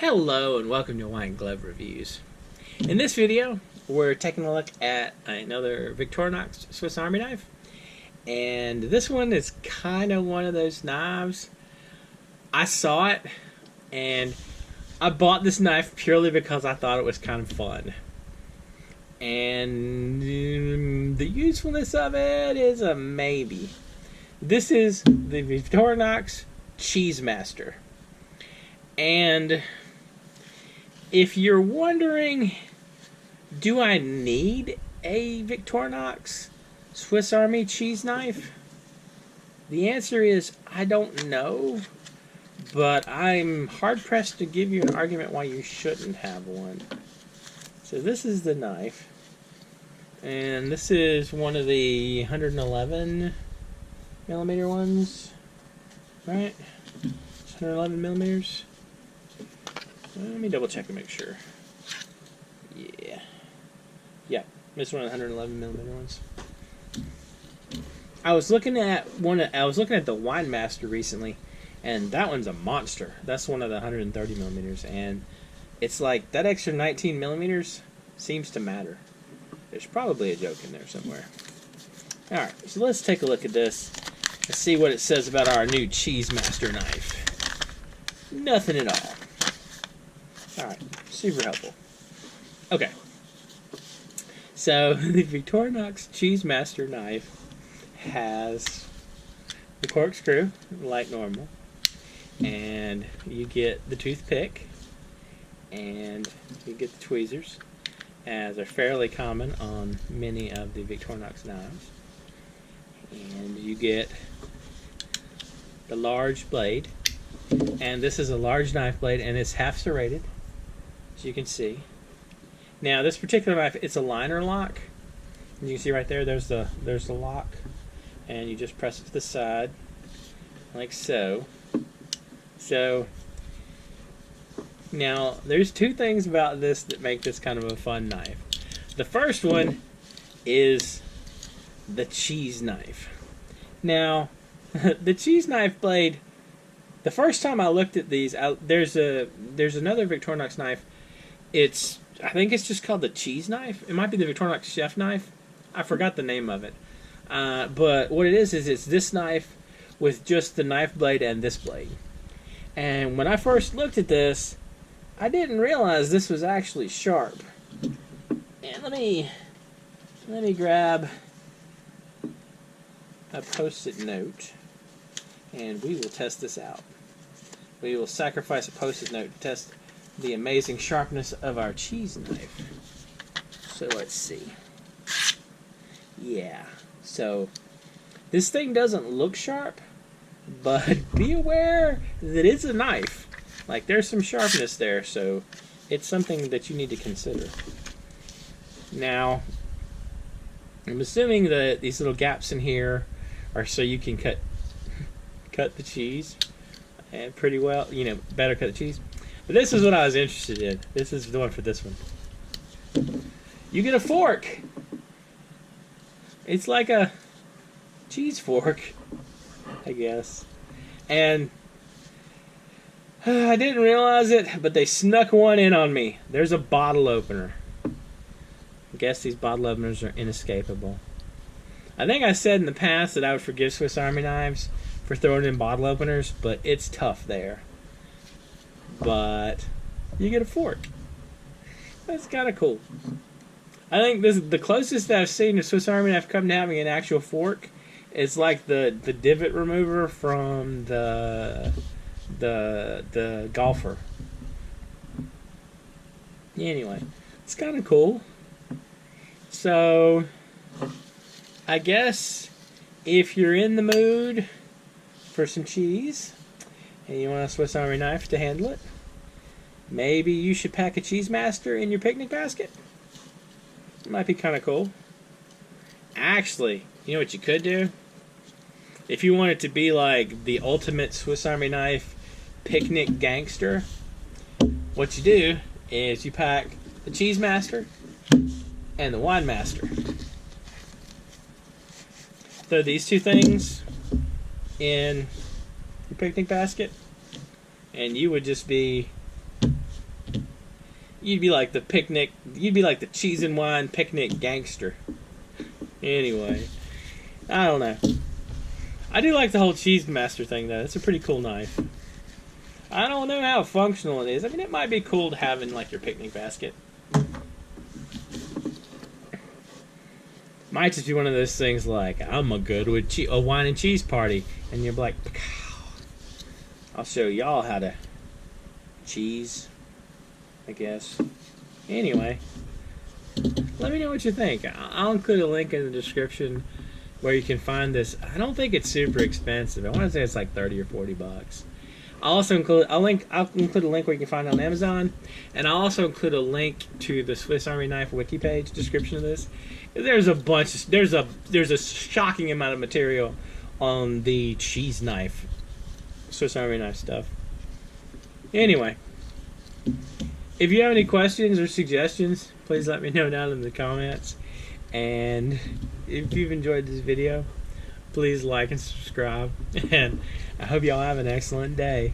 Hello and welcome to Wine Glove Reviews. In this video, we're taking a look at another Victorinox Swiss Army knife. And this one is kind of one of those knives. I saw it and I bought this knife purely because I thought it was kind of fun. And the usefulness of it is a maybe. This is the Victorinox Cheese Master. And if you're wondering, do I need a Victorinox Swiss Army cheese knife? The answer is I don't know, but I'm hard-pressed to give you an argument why you shouldn't have one. So this is the knife, and this is one of the 111 millimeter ones, right? 111 millimeters. Let me double check to make sure. Yeah, this is one of the 111 millimeter ones. I was looking at the Wine Master recently, and that one's a monster. That's one of the 130 millimeters, and it's like that extra 19 millimeters seems to matter. There's probably a joke in there somewhere. All right, so let's take a look at this and see what it says about our new Cheese Master knife. Nothing at all. Alright, super helpful. Okay. So, the Victorinox Cheese Master knife has the corkscrew, like normal, and you get the toothpick, and you get the tweezers, as are fairly common on many of the Victorinox knives. And you get the large blade, and this is a large knife blade, and it's half serrated. As you can see. Now this particular knife, it's a liner lock. And you can see right there, there's the lock, and you just press it to the side like so. So now there's two things about this that make this kind of a fun knife. The first one is the cheese knife. Now the cheese knife blade, the first time I looked at these, there's another Victorinox knife. I think it's just called the cheese knife. It might be the Victorinox chef knife. I forgot the name of it. But what it is it's this knife with just the knife blade and this blade. And when I first looked at this, I didn't realize this was actually sharp. And let me grab a Post-it note, and we will test this out. We will sacrifice a Post-it note to test the amazing sharpness of our cheese knife. So let's see. Yeah, so this thing doesn't look sharp, but be aware that it's a knife. Like, there's some sharpness there, so it's something that you need to consider. Now, I'm assuming that these little gaps in here are so you can cut the cheese, and pretty well, better cut the cheese. But this is what I was interested in. This is the one for this one. You get a fork. It's like a cheese fork, I guess. And I didn't realize it, but they snuck one in on me. There's a bottle opener. I guess these bottle openers are inescapable. I think I said in the past that I would forgive Swiss Army knives for throwing in bottle openers, but it's tough there. But you get a fork. That's kind of cool. I think this is the closest that I've seen to Swiss Army knife come to having an actual fork. It's like the divot remover from the golfer. Anyway, it's kind of cool. So I guess if you're in the mood for some cheese and you want a Swiss Army knife to handle it, maybe you should pack a Cheese Master in your picnic basket. It might be kind of cool. Actually, you know what you could do? If you want it to be like the ultimate Swiss Army knife picnic gangster, what you do is you pack the Cheese Master and the Wine Master. Throw these two things in your picnic basket, and you would just be You'd be like the picnic. You'd be like the cheese and wine picnic gangster. Anyway, I don't know. I do like the whole cheese master thing though. It's a pretty cool knife. I don't know how functional it is. I mean, it might be cool to have in like your picnic basket. Might just be one of those things like, I'm a good with a wine and cheese party, and you're like, I'll show y'all how to cheese, I guess. Anyway, let me know what you think. I'll include a link in the description where you can find this. I don't think it's super expensive. I want to say it's like 30 or 40 bucks. I'll also include I'll include a link where you can find it on Amazon, and I'll also include a link to the Swiss Army Knife wiki page description of this. There's a shocking amount of material on the cheese knife, Swiss Army knife stuff. Anyway, if you have any questions or suggestions, please let me know down in the comments. And if you've enjoyed this video, please like and subscribe. And I hope y'all have an excellent day.